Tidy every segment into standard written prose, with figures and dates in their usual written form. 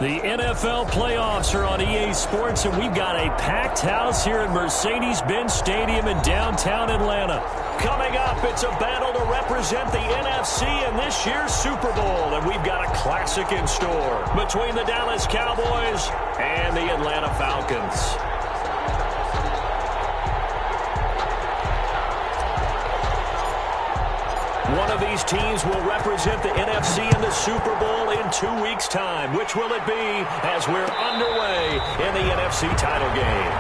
The NFL playoffs are on EA Sports, and we've got a packed house here at Mercedes-Benz Stadium in downtown Atlanta. Coming up, it's a battle to represent the NFC in this year's Super Bowl, and we've got a classic in store between the Dallas Cowboys and the Atlanta Falcons. One of these teams will represent the NFC in the Super Bowl in 2 weeks' time. Which will it be as we're underway in the NFC title game?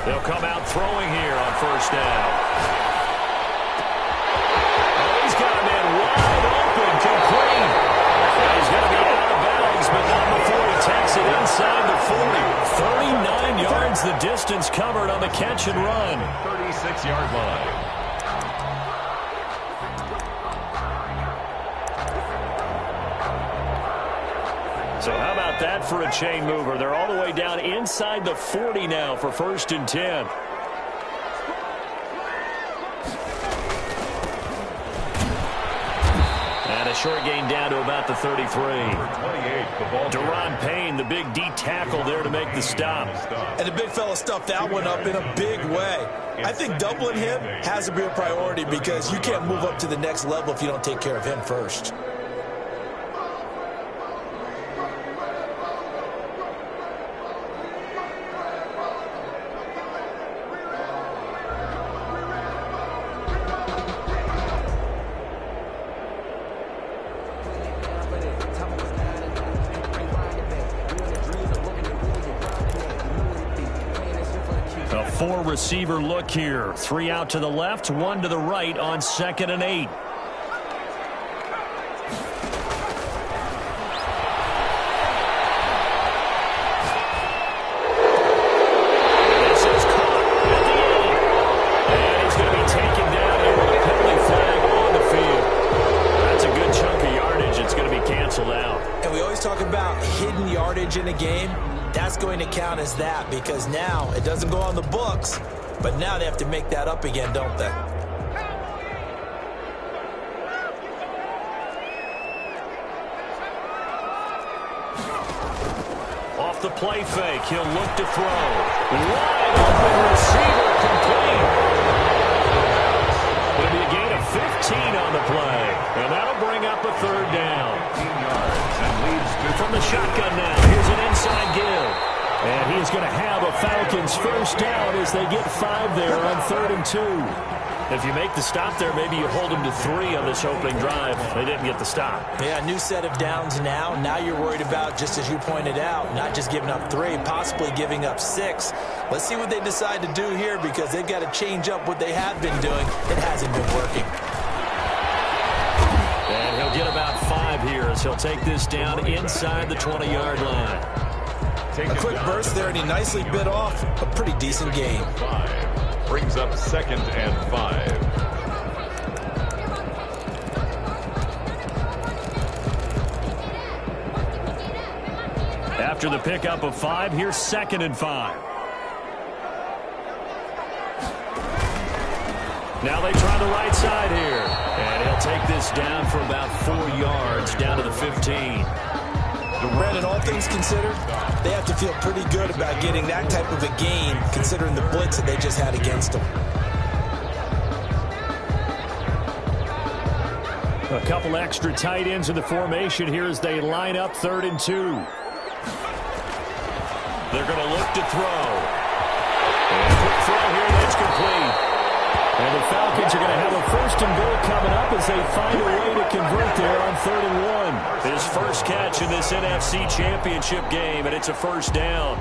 They'll come out throwing here on first down. Oh, he's got a man wide open, complete. Now he's going to be out of bounds, but not before he takes it inside the 40. 39 yards the distance covered on the catch and run. 36-yard line. So how about that for a chain mover? They're all the way down inside the 40 now for 1st and 10. And a short gain down to about the 33. Deron Payne, the big D tackle there to make the stop. And the big fella stuffed that one up in a big way. I think doubling him has to be a priority because you can't move up to the next level if you don't take care of him first. Four-receiver look here. 3 out to the left, 1 to the right on 2nd and 8. This is caught at the 8. And he's going to be taken down here with a penalty flag on the field. That's a good chunk of yardage. It's going to be canceled out. And we always talk about hidden yardage in a game. That's going to count as that because now it doesn't go on the books, but now they have to make that up again, don't they? Off the play fake, he'll look to throw. Wide open receiver complete. It'll be a gain of 15 on the play, and that'll bring up a 3rd down. From the shotgun now, here's an inside give. And he is going to have a Falcons 1st down as they get 5 there on 3rd and 2. If you make the stop there, maybe you hold them to 3 on this opening drive. They didn't get the stop. Yeah, new set of downs now. Now you're worried about, just as you pointed out, not just giving up 3, possibly giving up 6. Let's see what they decide to do here because they've got to change up what they have been doing. It hasn't been working. And he'll get about 5 here as he'll take this down inside the 20-yard line. A quick burst there, and he nicely bit off a pretty decent gain. 5 brings up 2nd and 5. After the pickup of 5, here's 2nd and 5. Now they try the right side here. And he'll take this down for about 4 yards down to the 15. Brandon, all things considered, they have to feel pretty good about getting that type of a gain considering the blitz that they just had against them. A couple extra tight ends in the formation here as they line up 3rd and 2. They're going to look to throw. And a quick throw here, that's complete. And the Falcons are going to have a 1st and goal coming up as they find a way to convert there on 3rd and 1. His first catch in this NFC Championship game, and it's a 1st down.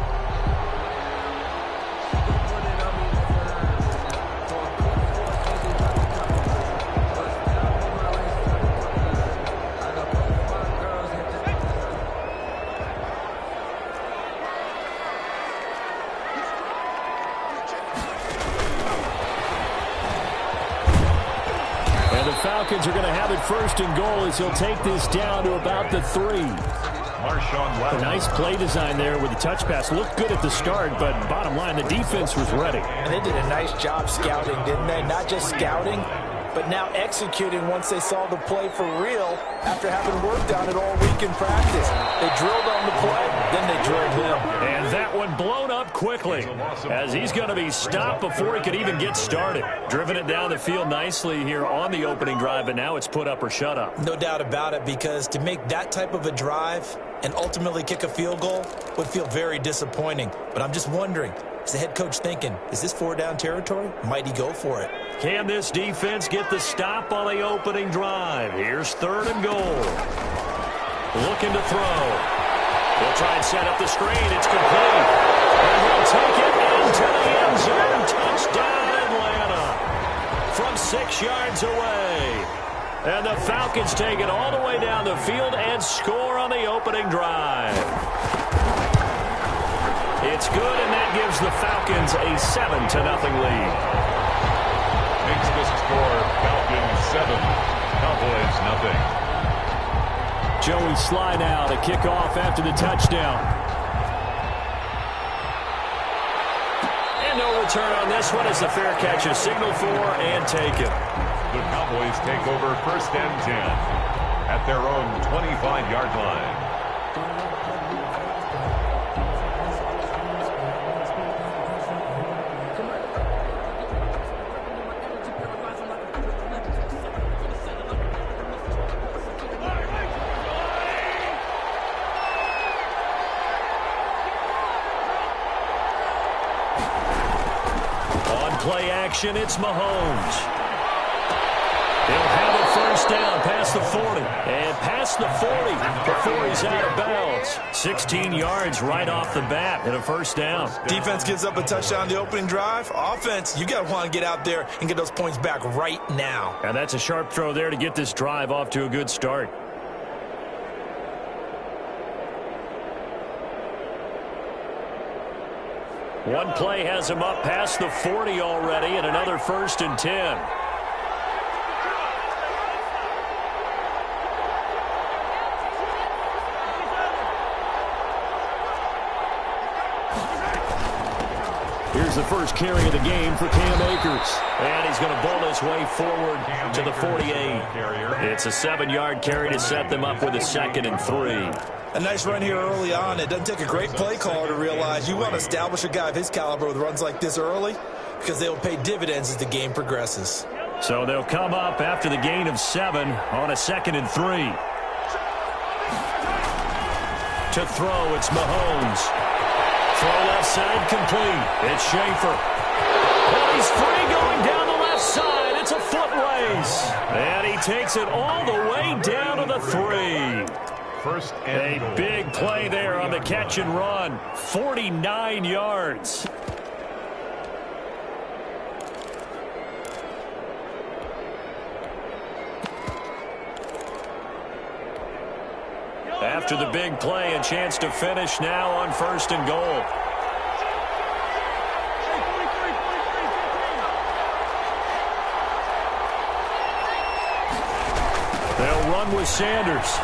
Falcons are going to have it first and goal as he'll take this down to about the 3. A nice play design there with the touch pass. Looked good at the start, but bottom line, the defense was ready. And they did a nice job scouting, didn't they? Not just scouting, but now executing once they saw the play for real after having worked on it all week in practice. They drilled on the play, then they drilled him. And that one blown up quickly as he's going to be stopped before he could even get started. Driven it down the field nicely here on the opening drive, but now it's put up or shut up. No doubt about it, because to make that type of a drive and ultimately kick a field goal would feel very disappointing. But I'm just wondering, is the head coach thinking, is this 4-down territory? Might he go for it? Can this defense get the stop on the opening drive? Here's 3rd and goal. Looking to throw. He'll try and set up the screen. It's complete. And he'll take it into the end zone. Touchdown, Atlanta. From 6 yards away. And the Falcons take it all the way down the field and score on the opening drive. It's good, and that gives the Falcons a 7-0 lead. Makes the score Falcons 7, Cowboys nothing. Joey Sly now to kick off after the touchdown. And no return on this one as the fair catch is signaled for and taken. The Cowboys take over 1st and 10 at their own 25-yard line. Play action, it's Mahomes. He'll have a 1st down past the 40. And past the 40 before he's out of bounds. 16 yards right off the bat and a 1st down. Defense gives up a touchdown on the opening drive. Offense, you got to want to get out there and get those points back right now. And that's a sharp throw there to get this drive off to a good start. One play has him up past the 40 already, and another 1st and 10. Here's the first carry of the game for Cam Akers. And he's going to bowl his way forward to the 48. It's a 7-yard carry to set them up with a 2nd and 3. A nice run here early on. It doesn't take a great play caller to realize you want to establish a guy of his caliber with runs like this early because they will pay dividends as the game progresses. So they'll come up after the gain of 7 on a 2nd and 3. To throw, it's Mahomes. Throw left side complete. It's Schaefer. And he's free going down the left side. It's a foot race. And he takes it all the way down to the 3. A big play there on the catch and run. 49 yards. After the big play, a chance to finish now on 1st and goal. They'll run with Sanders.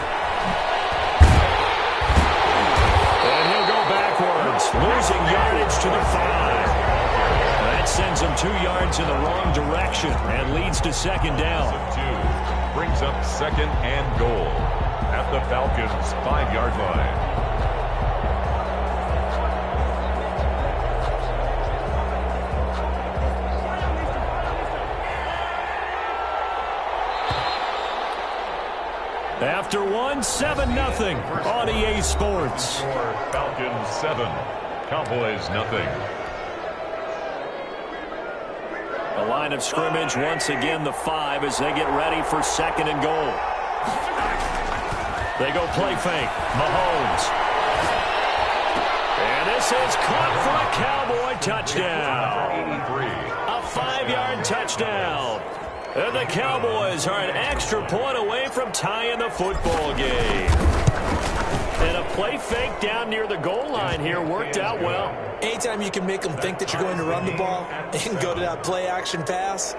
Losing yardage to the 5. That sends him 2 yards in the wrong direction and leads to 2nd down. 2 brings up 2nd and goal at the Falcons' 5-yard line. After 1, 7-0 on EA Sports. Falcons 7, Cowboys nothing. The line of scrimmage once again the 5 as they get ready for 2nd and goal. They go play fake. Mahomes. And this is caught for a Cowboy touchdown. 83. A 5-yard touchdown. And the Cowboys are an extra point away from tying the football game. And a play fake down near the goal line here worked out well. Anytime you can make them think that you're going to run the ball and go to that play action pass,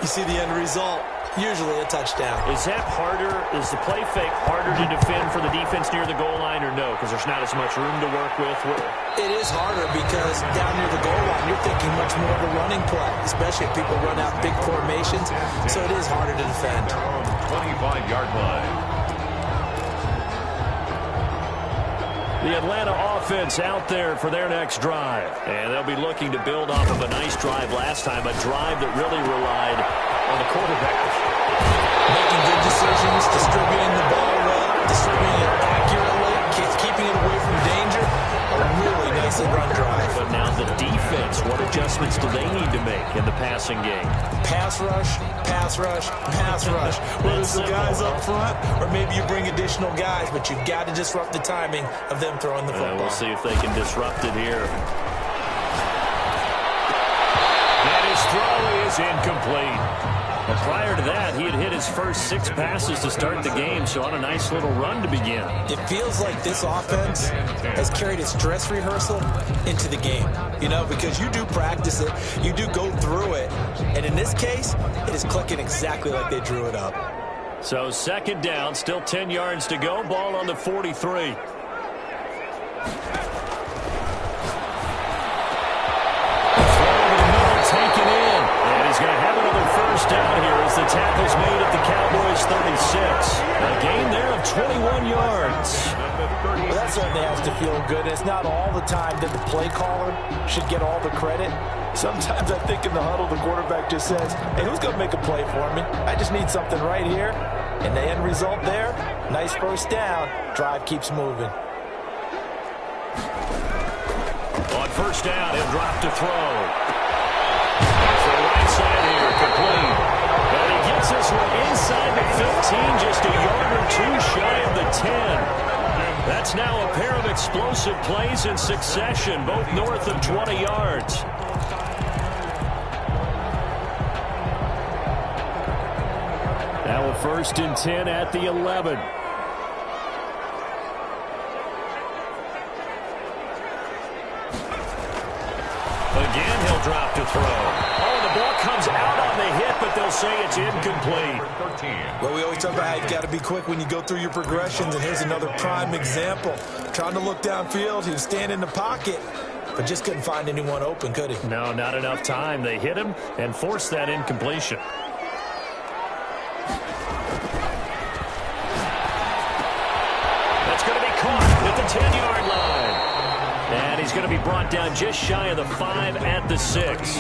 you see the end result. Usually a touchdown. Is that harder? Is the play fake harder to defend for the defense near the goal line or no? Because there's not as much room to work with? It is harder because down near the goal line, you're thinking much more of a running play, especially if people run out big formations. So it is harder to defend. 25-yard line. The Atlanta offense out there for their next drive. And they'll be looking to build off of a nice drive last time, a drive that really relied on the quarterback. Making good decisions, distributing the ball well, distributing it accurately, keeping it away from danger. A really nicely run drive. But now the defense, what adjustments do they need to make in the passing game? Pass rush, pass rush, pass rush. Whether it's the guys up front or maybe you bring additional guys, but you've got to disrupt the timing of them throwing the football. We'll see if they can disrupt it here. And his throw is incomplete. But prior to that, he had hit his first 6 passes to start the game, so on a nice little run to begin. It feels like this offense has carried its dress rehearsal into the game, you know, because you do practice it, you do go through it, and in this case, it is clicking exactly like they drew it up. So second down, still 10 yards to go, ball on the 43. He's going to have another first down here as the tackle's made at the Cowboys' 36. A gain there of 21 yards. Well, that certainly has to feel good. It's not all the time that the play caller should get all the credit. Sometimes I think in the huddle, the quarterback just says, hey, who's going to make a play for me? I just need something right here. And the end result there, nice first down. Drive keeps moving. On first down, he'll drop to throw. Right side here, complete. And he gets this one inside the 15, just a yard or 2 shy of the 10. That's now a pair of explosive plays in succession, both north of 20 yards. Now a 1st and 10 at the 11. Again, he'll drop to throw. Ball comes out on the hit, but they'll say it's incomplete. Well, we always talk about how you've got to be quick when you go through your progressions, and here's another prime example. Trying to look downfield, he was standing in the pocket, but just couldn't find anyone open, could he? No, not enough time. They hit him and forced that incompletion. That's going to be caught at the 10-yard line. And he's going to be brought down just shy of the 5 at the 6.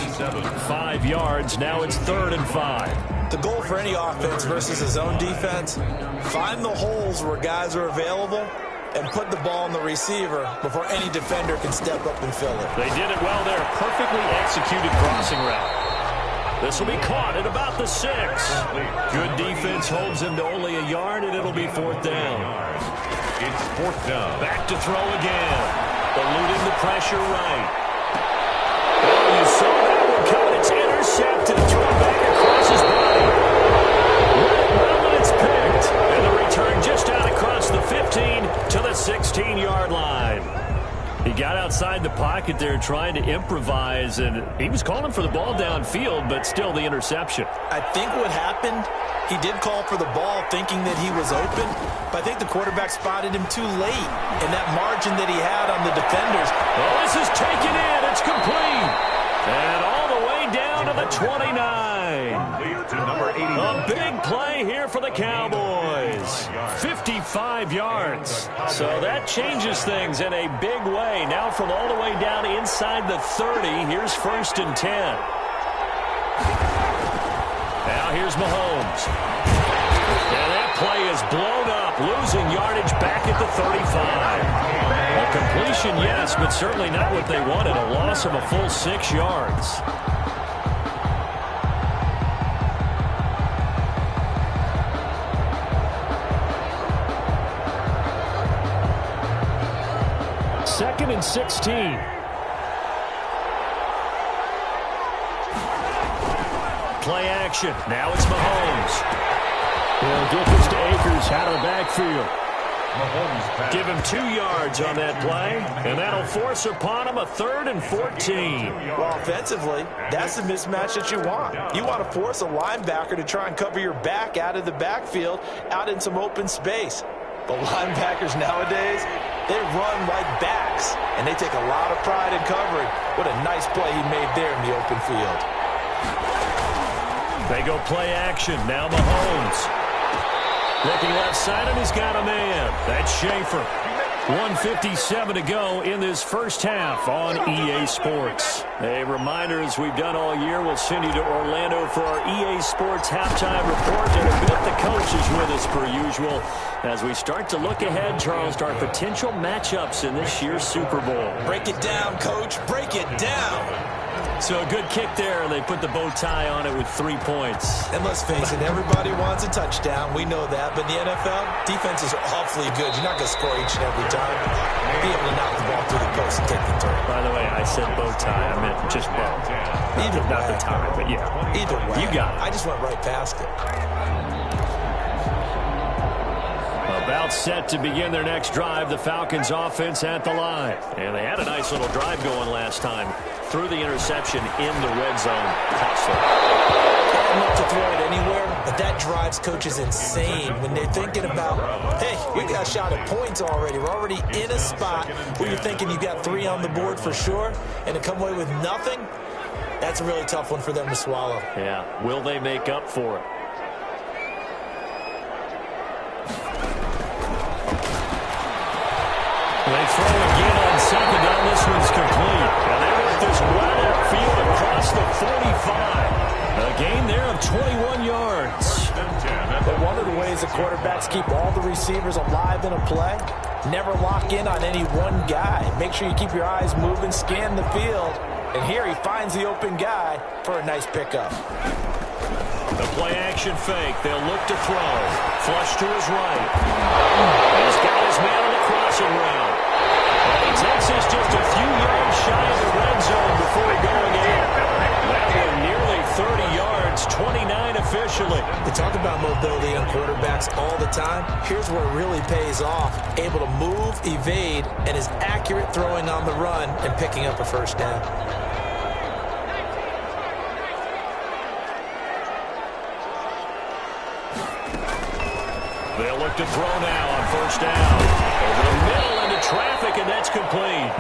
5 yards. Now it's 3rd and 5. The goal for any offense versus his own defense, find the holes where guys are available and put the ball on the receiver before any defender can step up and fill it. They did it well there. Perfectly executed crossing route. This will be caught at about the 6. Good defense holds him to only a yard, and it'll be 4th down. It's 4th down. Back to throw again. Eluding the pressure right. Oh, you saw that one coming. It's intercepted. Thrown back across his body. Well, it's picked. And the return just out across the 15 to the 16-yard line. He got outside the pocket there trying to improvise, and he was calling for the ball downfield, but still the interception. I think what happened, he did call for the ball thinking that he was open, but I think the quarterback spotted him too late, and that margin that he had on the defenders. Oh, this is taken in. It's complete. And all the way down to the 29. A big play here for the Cowboys. 55 yards. So that changes things in a big way. Now from all the way down inside the 30, here's 1st and 10. Now here's Mahomes. And that play is blown up, losing yardage back at the 35. A completion, yes, but certainly not what they wanted. A loss of a full 6 yards. Second and 16. Play action. Now it's Mahomes. He'll get this to Akers out of the backfield. Give him 2 yards on that play, and that'll force upon him a 3rd and 14. Well, offensively, that's the mismatch that you want. You want to force a linebacker to try and cover your back out of the backfield, out in some open space. But linebackers nowadays, they run like backs, and they take a lot of pride in covering. What a nice play he made there in the open field. They go play action. Now Mahomes. Looking left side, and he's got a man. That's Schaefer. 1:57 to go in this first half on EA Sports. A reminder, as we've done all year, we'll send you to Orlando for our EA Sports halftime report. In a bit, the coach is with us per usual as we start to look ahead, Charles, to our potential matchups in this year's Super Bowl. Break it down, Coach. Break it down. So a good kick there, and they put the bow tie on it with 3 points. And let's face it, everybody wants a touchdown. We know that. But in the NFL, defenses are awfully good. You're not going to score each and every time. Be able to knock the ball through the post and take the turn. By the way, I said bow tie. I meant just bow. Either not way. the tie, but yeah. Either way. You got it. I just went right past it. About set to begin their next drive, the Falcons offense at the line. And they had a nice little drive going last time. Threw the interception in the red zone. Costly. I'd love to throw it anywhere, but that drives coaches insane when they're thinking about, hey, we got a shot at points already. We're already in a spot where you're thinking you got 3 on the board for sure, and to come away with nothing, that's a really tough one for them to swallow. Yeah. Will they make up for it? They throw again on second down. This one's complete. And they work this well upfield across the 45. A gain there of 21 yards. But one of the ways the quarterbacks keep all the receivers alive in a play, never lock in on any one guy. Make sure you keep your eyes moving, scan the field. And here he finds the open guy for a nice pickup. The play-action fake. They'll look to throw. Flush to his right. He's got his man on the crossing route. And he takes us just a few yards shy of the red zone before going in. That one nearly 30 yards, 29 officially. They talk about mobility on quarterbacks all the time. Here's where it really pays off. Able to move, evade, and is accurate throwing on the run and picking up a first down. They'll look to throw now on first down. Over the middle into traffic, and that's complete.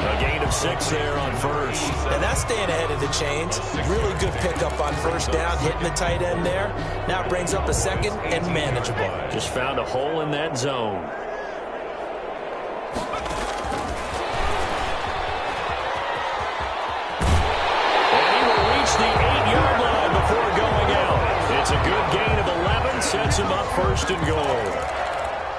A gain of 6 there on first. And that's staying ahead of the chains. Really good pickup on first down, hitting the tight end there. Now it brings up a second and manageable. Just found a hole in that zone. And he will reach the 8-yard line before going out. It's a good gain of 11, sets him up first and goal.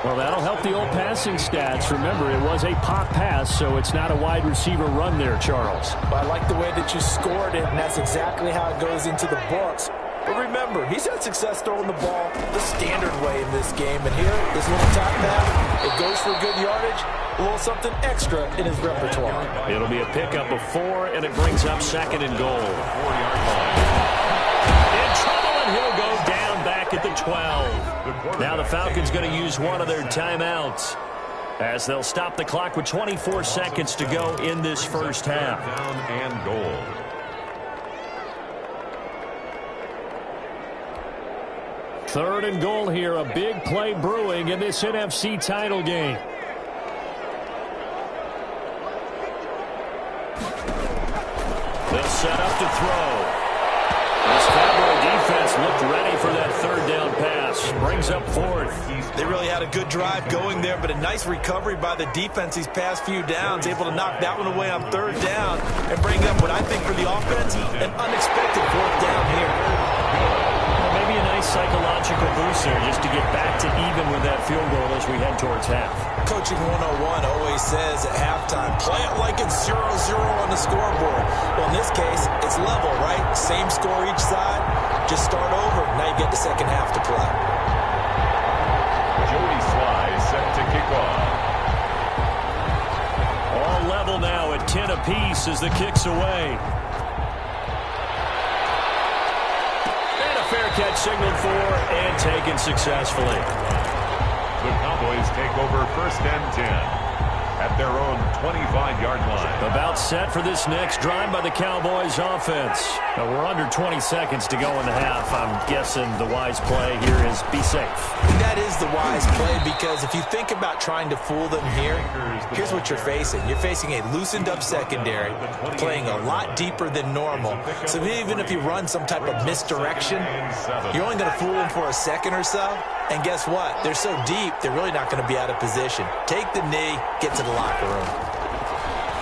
Well, that'll help the old passing stats. Remember, it was a pop pass, so it's not a wide receiver run there, Charles. Well, I like the way that you scored it, and that's exactly how it goes into the books. But remember, he's had success throwing the ball the standard way in this game. And here, this little top pass, it goes for good yardage, a little something extra in his repertoire. It'll be a pickup of 4, and it brings up second and goal. In trouble, and he'll go down back at the 12. Now the Falcons going to use one of their timeouts as they'll stop the clock with 24 seconds to go in this first half. Down and goal. Third and goal here, a big play brewing in this NFC title game. They'll set up to throw. This Cowboy defense looked ready for that third down pass. Brings up 4th. They really had a good drive going there, but a nice recovery by the defense these past few downs, able to knock that one away on third down and bring up what I think for the offense, an unexpected 4th down here. Maybe a nice psychological boost there just to get back to even with that field goal as we head towards half. Coaching 101 always says at halftime, play it like it's 0-0 on the scoreboard. Well, in this case, it's level, right? Same score each side. Just start over. Now you get the second half to play. Joey Sly set to kick off. All level now at 10 apiece as the kick's away. Fair catch signaled for and taken successfully. The Cowboys take over 1st and 10 at their own 25-yard line. About set for this next drive by the Cowboys offense. Now we're under 20 seconds to go in the half. I'm guessing the wise play here is be safe. That is the wise play, because if you think about trying to fool them here, here's what you're facing. You're facing a loosened up secondary, playing a lot deeper than normal. So even if you run some type of misdirection, you're only going to fool them for a second or so. And guess what? They're so deep, they're really not going to be out of position. Take the knee, get to the locker room.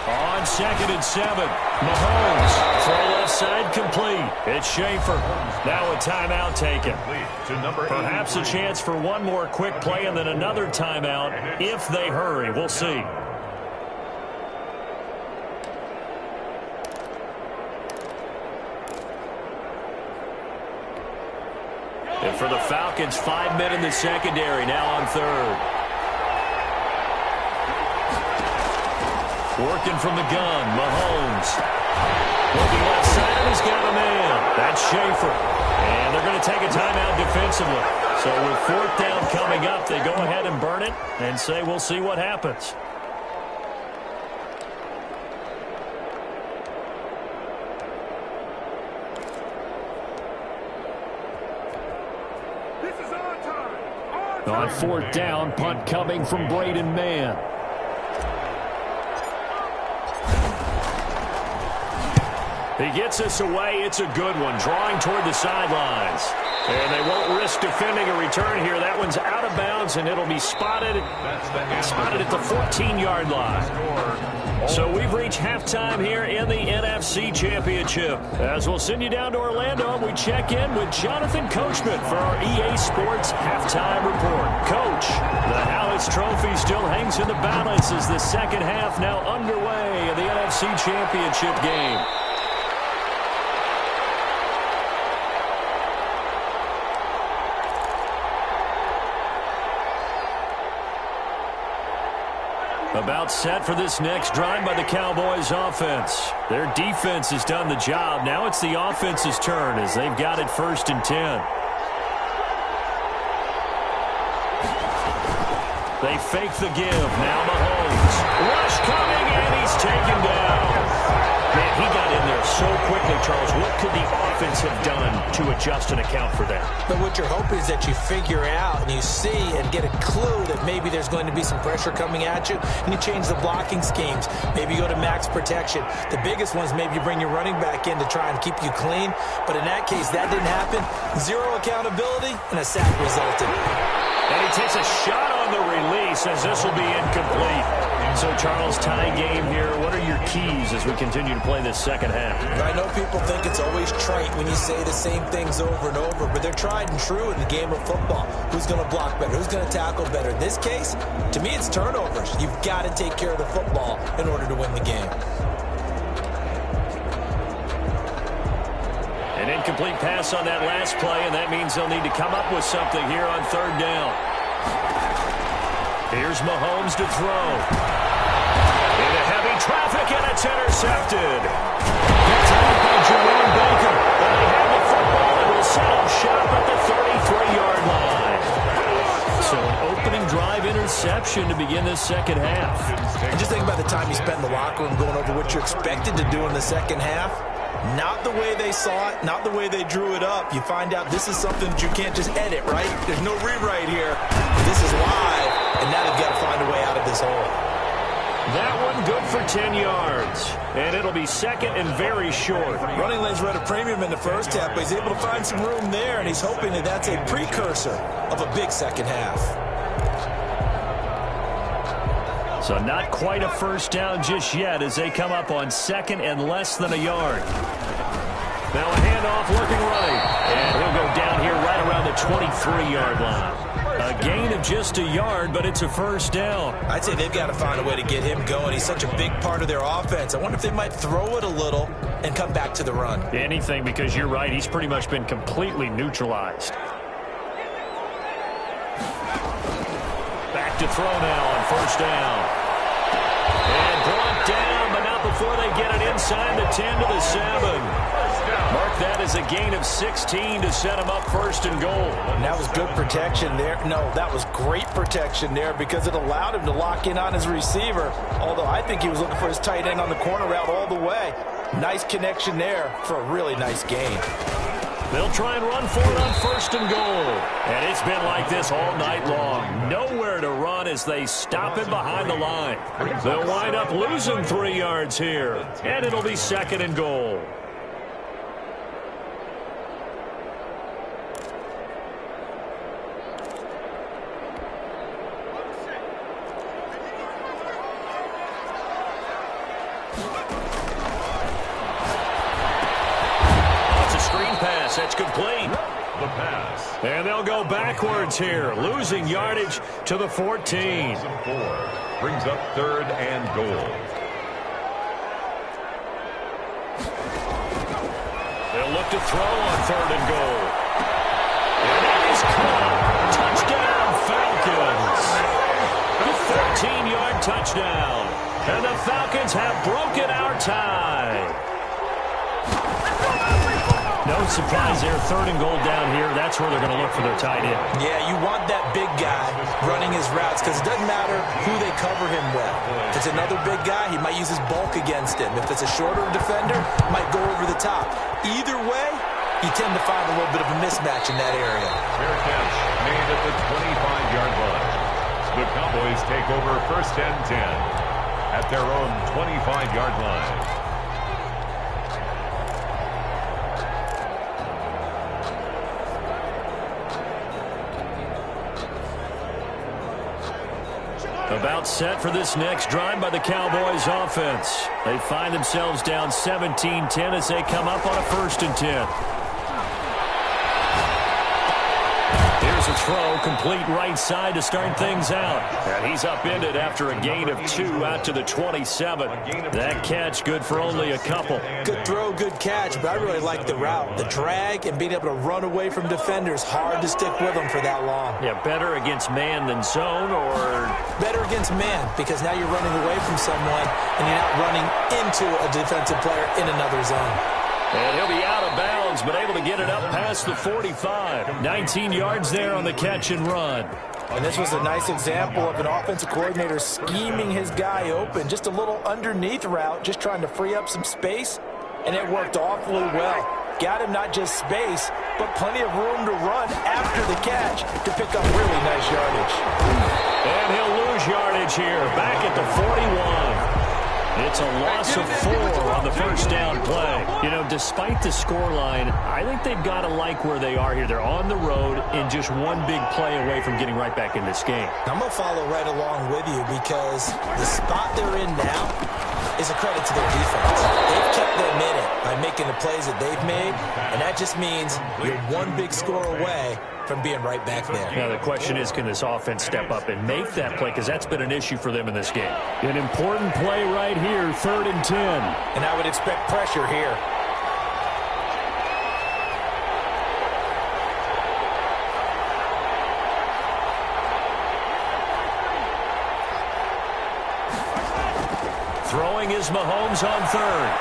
On 2nd and 7, Mahomes, throw left side complete. It's Schaefer. Now a timeout taken. Perhaps a chance for one more quick play and then another timeout if they hurry. We'll see. And for the Falcons, 5 men in the secondary, now on 3rd. Working from the gun, Mahomes. Looking left side, he's got a man. That's Schaefer. And they're going to take a timeout defensively. So with 4th down coming up, they go ahead and burn it and say we'll see what happens. On 4th down, punt coming from Braden Mann. He gets us away. It's a good one. Drawing toward the sidelines. And they won't risk defending a return here. That one's out of bounds, and it'll be spotted at the 14-yard line. So we've reached halftime here in the NFC Championship. As we'll send you down to Orlando, we check in with Jonathan Coachman for our EA Sports Halftime Report. Coach, the Howitz Trophy still hangs in the balance as the second half now underway in the NFC Championship game. About set for this next drive by the Cowboys offense. Their defense has done the job. Now it's the offense's turn as they've got it 1st and 10. They fake the give. Now Mahomes. Rush coming, and he's taken down. Man, he got in there so quickly, Charles. What could the offense have done to adjust and account for that? But what you're hoping is that you figure out and you see and get a clue that maybe there's going to be some pressure coming at you, and you change the blocking schemes. Maybe you go to max protection. The biggest ones, maybe you bring your running back in to try and keep you clean. But in that case, that didn't happen. Zero accountability, and a sack resulted. And he takes a shot on the release as this will be incomplete. So, Charles, tie game here. What are your keys as we continue to play this second half? I know people think it's always trite when you say the same things over and over, but they're tried and true in the game of football. Who's going to block better? Who's going to tackle better? In this case, to me, it's turnovers. You've got to take care of the football in order to win the game. An incomplete pass on that last play, and that means they'll need to come up with something here on 3rd down. Here's Mahomes to throw. Into heavy traffic, and it's intercepted. Picked up by Jerome Baker. And they have the football and will set up shop at the 33-yard line. So an opening drive interception to begin this second half. And just think about the time you spent in the locker room going over what you're expected to do in the second half. Not the way they saw it, not the way they drew it up. You find out this is something that you can't just edit, right? There's no rewrite here. This is live, and now they've got to find a way out of this hole. That one good for 10 yards. And it'll be 2nd and very short. Running lanes were at a premium in the first half, but he's able to find some room there, and he's hoping that that's a precursor of a big second half. So not quite a first down just yet as they come up on 2nd and less than a yard. Now a handoff looking right. And he'll go down here right around the 23-yard line. A gain of just a yard, but it's a first down. I'd say they've got to find a way to get him going. He's such a big part of their offense. I wonder if they might throw it a little and come back to the run. Anything, because you're right. He's pretty much been completely neutralized. Back to throw now on first down. And brought down, but not before they get it inside the 10 to the 7. Mark that as a gain of 16 to set him up first and goal. And that was good protection there. No, that was great protection there because it allowed him to lock in on his receiver. Although I think he was looking for his tight end on the corner route all the way. Nice connection there for a really nice gain. They'll try and run for it on first and goal. And it's been like this all night long. Nowhere to run as they stop him behind the line. They'll wind up losing 3 yards here. And it'll be second and goal. That's complete. The pass. And they'll go backwards here, losing yardage to the 14. 4 brings up third and goal. They'll look to throw on third and goal. And that is caught. Touchdown, Falcons. A 13-yard touchdown. And the Falcons have broken our tie. No surprise there, third and goal down here. That's where they're going to look for their tight end. Yeah, you want that big guy running his routes because it doesn't matter who they cover him with. If it's another big guy, he might use his bulk against him. If it's a shorter defender, might go over the top. Either way, you tend to find a little bit of a mismatch in that area. Fair catch made at the 25-yard line. The Cowboys take over first and 10 at their own 25-yard line. About set for this next drive by the Cowboys offense. They find themselves down 17-10 as they come up on a first and 10. Here's a throw, complete right side to start things out. And he's upended after a gain of 2 out to the 27. That catch good for only a couple. Good throw, good catch, but I really like the route. The drag and being able to run away from defenders. Hard to stick with them for that long. Yeah, better against man than zone, or better against man because now you're running away from someone and you're not running into a defensive player in another zone. And he'll be out of bounds, but able to get it up past the 45. 19 yards there on the catch and run. And this was a nice example of an offensive coordinator scheming his guy open. Just a little underneath route, just trying to free up some space, and it worked awfully well. Got him not just space, but plenty of room to run after the catch to pick up really nice yardage. And he'll lose yardage here, back at the 41. It's a loss of 4 on the first down play. You know, despite the scoreline, I think they've got to like where they are here. They're on the road and just one big play away from getting right back in this game. I'm going to follow right along with you because the spot they're in now is a credit to their defense. They've kept them in it by making the plays that they've made, and that just means you're one big score away from being right back there. Now, the question is, can this offense step up and make that play? Because that's been an issue for them in this game. An important play right here, third and 10. And I would expect pressure here. Throwing is Mahomes on third.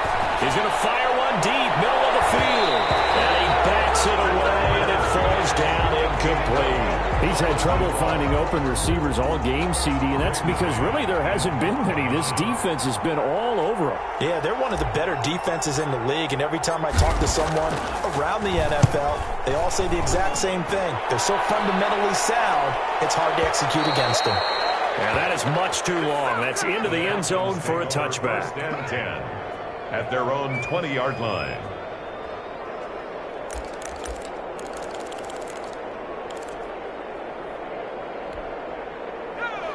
He's going to fire one deep, middle of the field. And he bats it away, and it falls down incomplete. He's had trouble finding open receivers all game, CD, and that's because really there hasn't been many. This defense has been all over them. Yeah, they're one of the better defenses in the league, and every time I talk to someone around the NFL, they all say the exact same thing. They're so fundamentally sound, it's hard to execute against them. And that is much too long. That's into the end zone for a touchback. First and 10 at their own 20-yard line.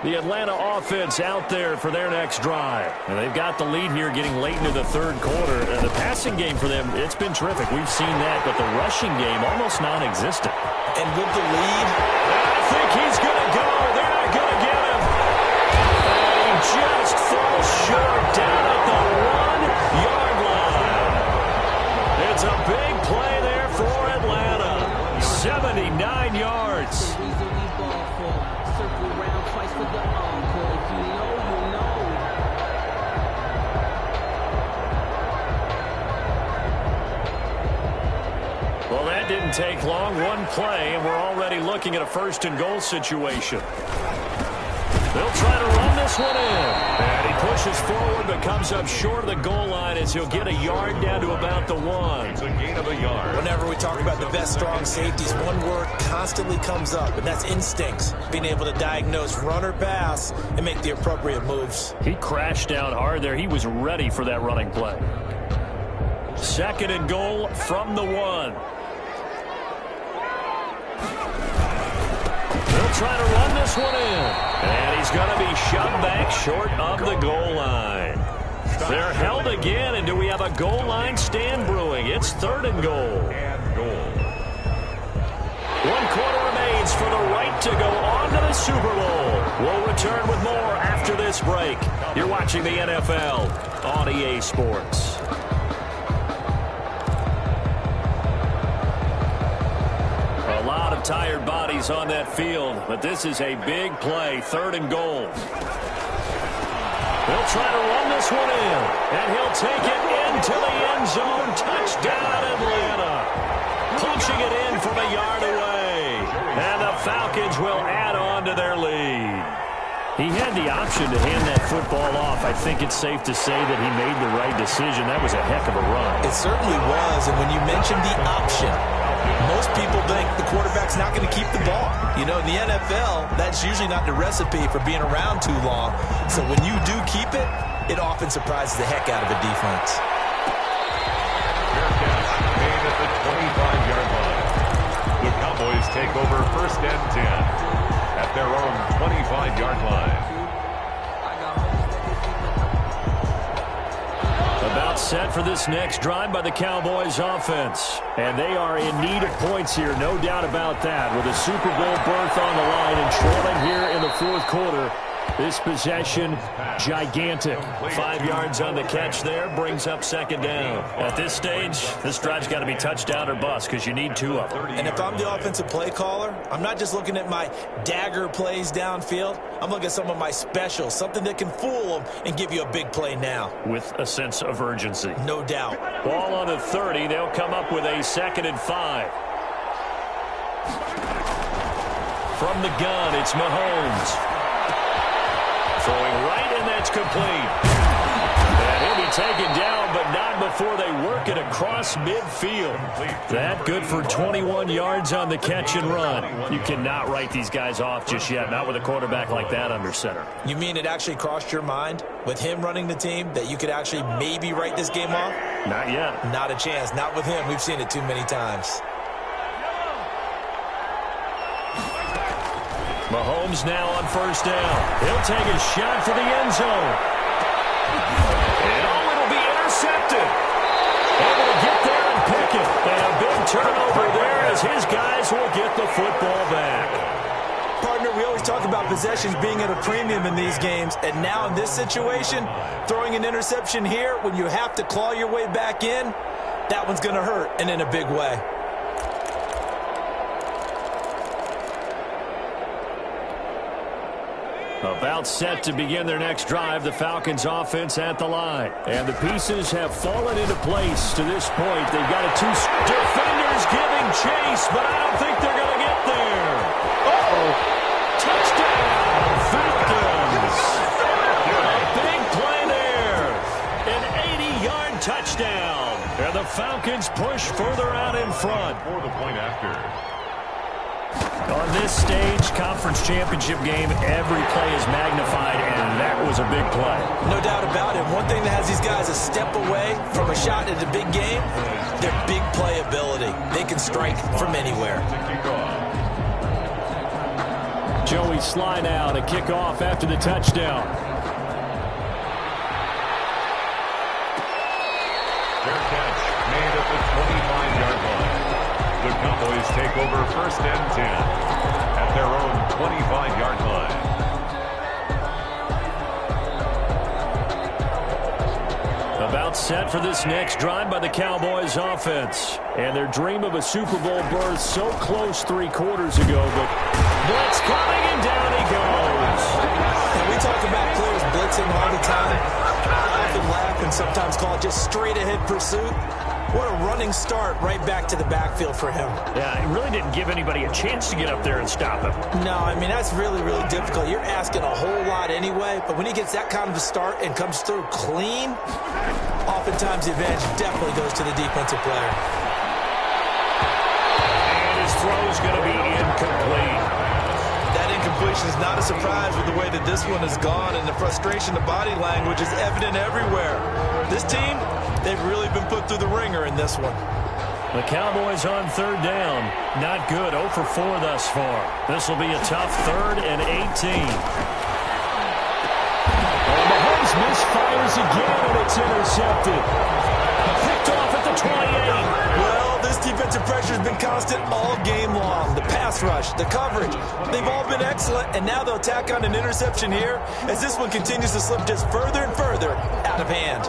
The Atlanta offense out there for their next drive. And they've got the lead here getting late into the third quarter. The passing game for them, it's been terrific. We've seen that, but the rushing game almost non-existent. And with the lead, I think he's going to go. They're not going to get him. And he just falls short down at the 1-yard line. It's a big play there for Atlanta. 79 yards. didn't take long. One play, and we're already looking at a first-and-goal situation. They'll try to run this one in. And he pushes forward but comes up short of the goal line as he'll get a yard down to about the 1. It's a gain of a yard. Whenever we talk about the best strong safeties, one word constantly comes up, and that's instincts. Being able to diagnose run or pass and make the appropriate moves. He crashed down hard there. He was ready for that running play. 2nd and goal from the 1. They'll try to run this one in. And he's going to be shoved back short of the goal line. They're held again, and do we have a goal line stand brewing? It's 3rd and goal. And goal. 1 quarter remains for the right to go on to the Super Bowl. We'll return with more after this break. You're watching the NFL on EA Sports. A lot of tired bodies on that field, but this is a big play, 3rd and goal. They'll try to run this one in, and he'll take it into the end zone. Touchdown, Atlanta. Punching it in from a yard away, and the Falcons will add on to their lead. He had the option to hand that football off. I think it's safe to say that he made the right decision. That was a heck of a run. It certainly was, and when you mentioned the option, most people think the quarterback's not going to keep the ball. You know, in the NFL, that's usually not the recipe for being around too long. So when you do keep it, it often surprises the heck out of a defense. Fair catch made at the 25-yard line. The Cowboys take over 1st and 10 at their own 25-yard line. About set for this next drive by the Cowboys offense. And they are in need of points here, no doubt about that. With a Super Bowl berth on the line and trailing here in the 4th quarter. This possession, gigantic. 5 yards on the catch there, brings up 2nd down. At this stage, this drive's got to be touchdown or bust because you need 2 of them. And if I'm the offensive play caller, I'm not just looking at my dagger plays downfield. I'm looking at some of my specials, something that can fool them and give you a big play now. With a sense of urgency. No doubt. Ball on the 30. They'll come up with a 2nd and 5. From the gun, it's Mahomes. Throwing right, and that's complete. And he'll be taken down, but not before they work it across midfield. That good for 21 yards on the catch and run. You cannot write these guys off just yet, not with a quarterback like that under center. You mean it actually crossed your mind, with him running the team, that you could actually maybe write this game off? Not yet. Not a chance. Not with him. We've seen it too many times. Mahomes now on 1st down. He'll take a shot for the end zone. And it'll be intercepted. Able to get there and pick it. And a big turnover there as his guys will get the football back. Partner, we always talk about possessions being at a premium in these games. And now in this situation, throwing an interception here when you have to claw your way back in, that one's going to hurt, and in a big way. About set to begin their next drive, the Falcons offense at the line. And the pieces have fallen into place to this point. They've got a 2 defenders giving chase, but I don't think they're going to get there. Uh-oh. Touchdown, Falcons. A big play there. An 80-yard touchdown. And the Falcons push further out in front. For the point after. On this stage, conference championship game, every play is magnified, and that was a big play. No doubt about it. One thing that has these guys a step away from a shot at a big game, their big play ability. They can strike from anywhere. Joey Sly now to kick off after the touchdown. Fair catch made at the 25-yard line. The Cowboys take over 1st and 10 at their own 25-yard line. About set for this next drive by the Cowboys offense. And their dream of a Super Bowl berth so close 3 quarters ago, but blitz coming and down he goes. And we talk about players blitzing all the time. I often laugh and sometimes call it just straight ahead pursuit. What a running start right back to the backfield for him. Yeah, it really didn't give anybody a chance to get up there and stop him. No, I mean, that's really, really difficult. You're asking a whole lot anyway, but when he gets that kind of a start and comes through clean, oftentimes the advantage definitely goes to the defensive player. And his throw is going to be incomplete. That incompletion is not a surprise with the way that this one has gone, and the frustration, the body language is evident everywhere. This team, they've really been put through the ringer in this one. The Cowboys on third down. Not good. 0 for 4 thus far. This will be a tough 3rd and 18. And Mahomes misfires again, and it's intercepted. Picked off at the 28. Well, this defensive pressure has been constant all game long. The pass rush, the coverage, they've all been excellent, and now they'll tack on an interception here as this one continues to slip just further and further out of hand.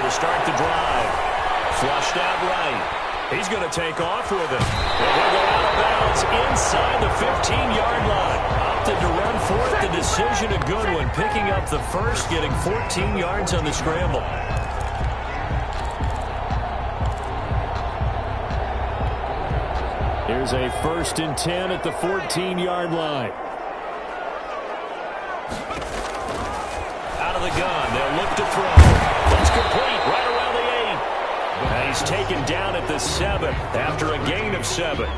Start the drive. Flushed out right. He's going to take off with it. And he'll go out of bounds inside the 15-yard line. Opted to run for it. The decision a good one. Picking up the first, getting 14 yards on the scramble. Here's a 1st and 10 at the 14-yard line. Out of the gun. They'll look to throw. That's complete right around the 8. And he's taken down at the 7 after a gain of 7.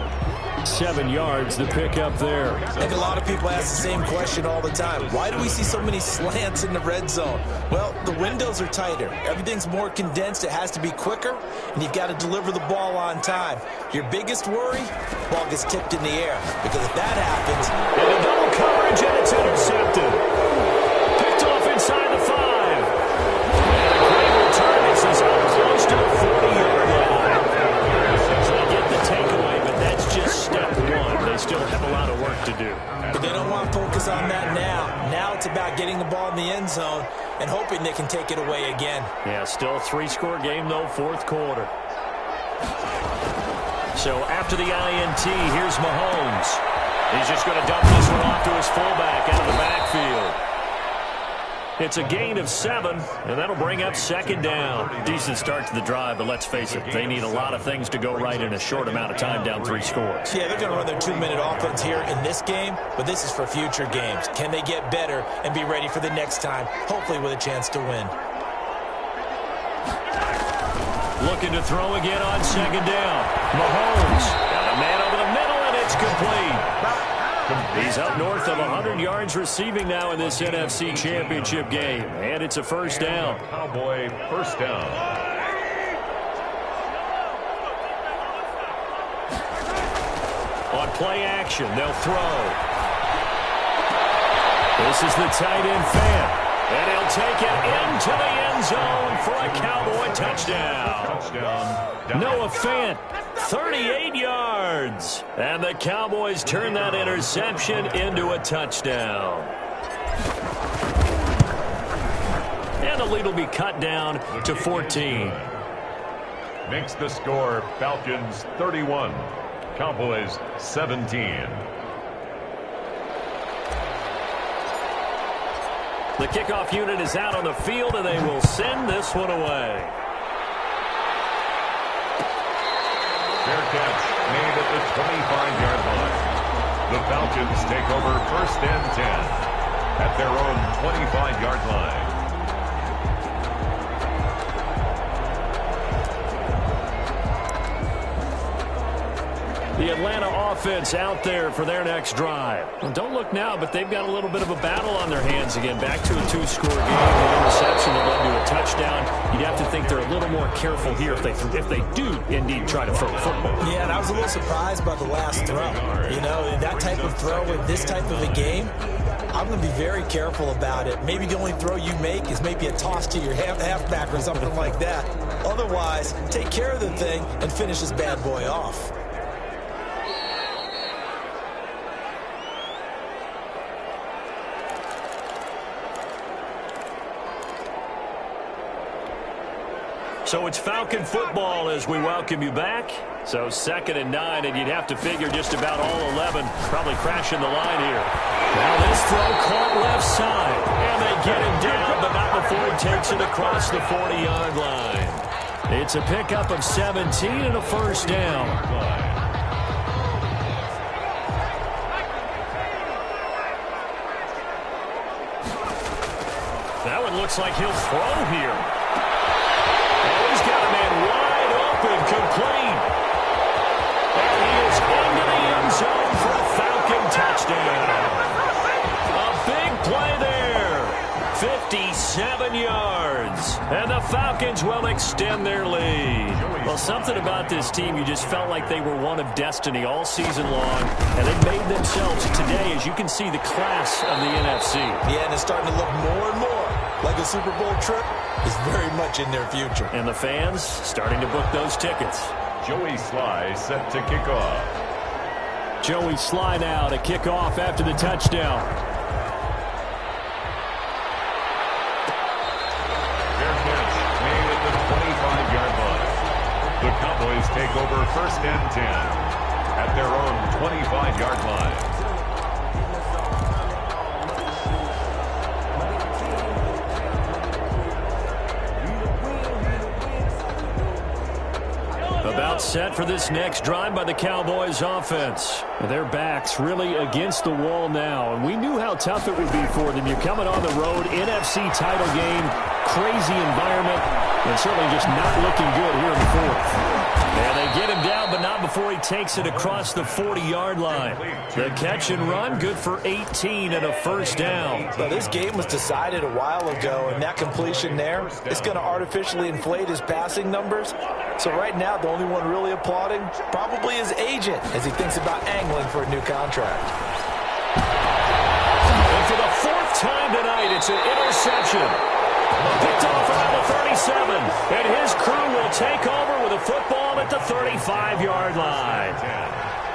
7 yards to pick up there. I think a lot of people ask the same question all the time. Why do we see so many slants in the red zone? Well, the windows are tighter. Everything's more condensed. It has to be quicker, and you've got to deliver the ball on time. Your biggest worry, ball gets tipped in the air. Because if that happens, and a double coverage, and it's intercepted. Picked off inside the 5. Is up close to the 40-yard line. So they get the takeaway, but that's just step 1. They still have a lot of work to do. But they don't want to focus on that now. Now it's about getting the ball in the end zone and hoping they can take it away again. Yeah, still a 3-score game, though, 4th quarter. So after the INT, here's Mahomes. He's just going to dump this one off to his fullback out of the backfield. It's a gain of 7, and that'll bring up 2nd down. Decent start to the drive, but let's face it, they need a lot of things to go right in a short amount of time down 3 scores. Yeah, they're going to run their 2-minute offense here in this game, but this is for future games. Can they get better and be ready for the next time, hopefully with a chance to win? Looking to throw again on 2nd down. Mahomes got a man over the middle, and it's complete. He's up north of 100 yards receiving now in this NFC Championship game. And it's a 1st down. Cowboy 1st down. On play action, they'll throw. This is the tight end Fant. And he'll take it into the end zone for a Cowboy touchdown. Touchdown. Noah Fant, 38 yards. And the Cowboys turn that interception into a touchdown. And the lead will be cut down to 14. Makes the score Falcons 31, Cowboys 17. The kickoff unit is out on the field, and they will send this one away. Fair catch made at the 25-yard line. The Falcons take over 1st and 10 at their own 25-yard line. The Atlanta offense out there for their next drive. Well, don't look now, but they've got a little bit of a battle on their hands again. Back to a 2-score game. The interception that led to a touchdown. You'd have to think they're a little more careful here if they do indeed try to throw the football. Yeah, and I was a little surprised by the last throw. You know, that type of throw in this type of a game, I'm going to be very careful about it. Maybe the only throw you make is maybe a toss to your halfback or something like that. Otherwise, take care of the thing and finish this bad boy off. So it's Falcon football as we welcome you back. So 2nd and 9, and you'd have to figure just about all 11 probably crashing the line here. Now this throw caught left side, and they get him down, but not before he takes it across the 40-yard line. It's a pickup of 17 and a first down. That one looks like he'll throw here. And he's got a man wide open, complete. And he is into the end zone for a Falcon touchdown. A big play there. 57 yards. And the Falcons will extend their lead. Well, something about this team, you just felt like they were one of destiny all season long. And they made themselves today, as you can see, the class of the NFC. Yeah, and it's starting to look more and more like a Super Bowl trip is very much in their future. And the fans starting to book those tickets. Joey Sly set to kick off. Joey Sly now to kick off after the touchdown. Fair catch made at the 25-yard line. The Cowboys take over 1st and 10 at their own 25-yard line. About set for this next drive by the Cowboys offense. Their backs really against the wall now, and we knew how tough it would be for them. You're coming on the road, NFC title game, crazy environment, and certainly just not looking good here in the 4th. And they get him down, but not before he takes it across the 40-yard line. The catch and run, good for 18 and a first down. Well, this game was decided a while ago, and that completion there is going to artificially inflate his passing numbers. So right now, the only one really applauding probably his agent as he thinks about angling for a new contract. And for the 4th time tonight, it's an interception. Picked off around the 37, and his crew will take over with a football at the 35-yard line.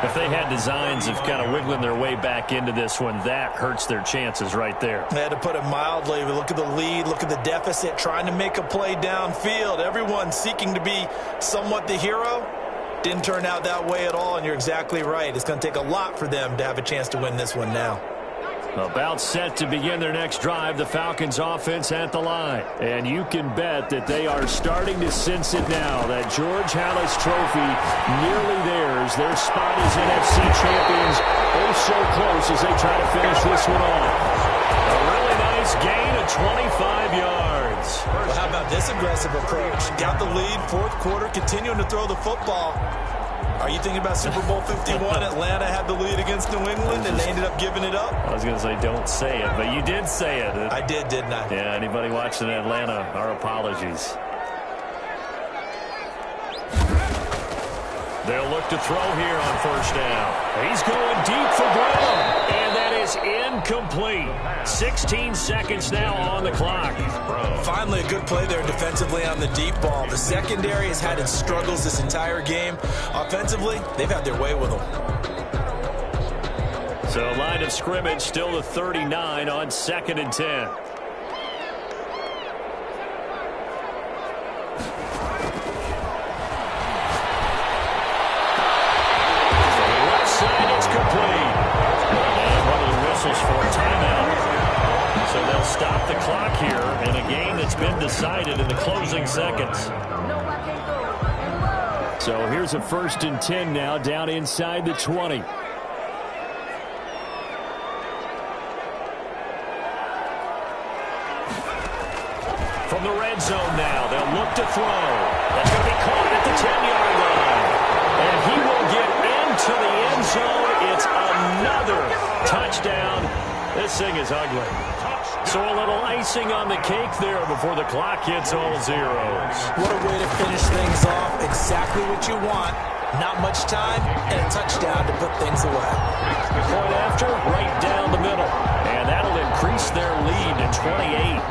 If they had designs of kind of wiggling their way back into this one, that hurts their chances right there. They had to put it mildly. Look at the lead, look at the deficit, trying to make a play downfield. Everyone seeking to be somewhat the hero. Didn't turn out that way at all, and you're exactly right. It's going to take a lot for them to have a chance to win this one now. About set to begin their next drive, the Falcons offense at the line. And you can bet that they are starting to sense it now. That George Halas trophy nearly theirs. Their spot as NFC champions, oh so close as they try to finish this one off. A really nice gain of 25 yards. Well, how about this aggressive approach? Got the lead, 4th quarter, continuing to throw the football. Are you thinking about Super Bowl 51? Atlanta had the lead against New England, and they ended up giving it up? I was going to say don't say it, but you did say it. I did, didn't I? Yeah, anybody watching Atlanta, our apologies. They'll look to throw here on 1st down. He's going deep for Brown, and that is incomplete. 16 seconds now on the clock. Finally a good play there defensively on the deep ball. The secondary has had its struggles this entire game. Offensively, they've had their way with them. So line of scrimmage still the 39 on 2nd and 10. For a timeout. So they'll stop the clock here in a game that's been decided in the closing seconds. So here's a 1st and 10 now down inside the 20. From the red zone now, they'll look to throw. That's going to be caught at the 10-yard line. And he will get into the end zone. It's another touchdown. This thing is ugly. So a little icing on the cake there before the clock hits all zeros. What a way to finish things off. Exactly what you want. Not much time and a touchdown to put things away. Point after, right down the middle. And that'll increase their lead to 28.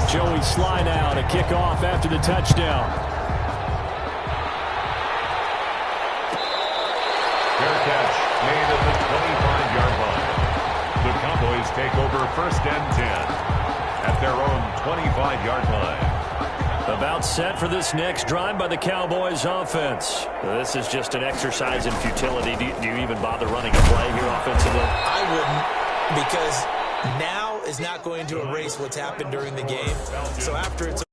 Joey Sly now to kick off after the touchdown. Fair catch made at the 25-yard line. The Cowboys take over 1st and 10 at their own 25-yard line. About set for this next drive by the Cowboys offense. This is just an exercise in futility. Do you even bother running a play here offensively? I wouldn't, because now is not going to erase what's happened during the game. So after it's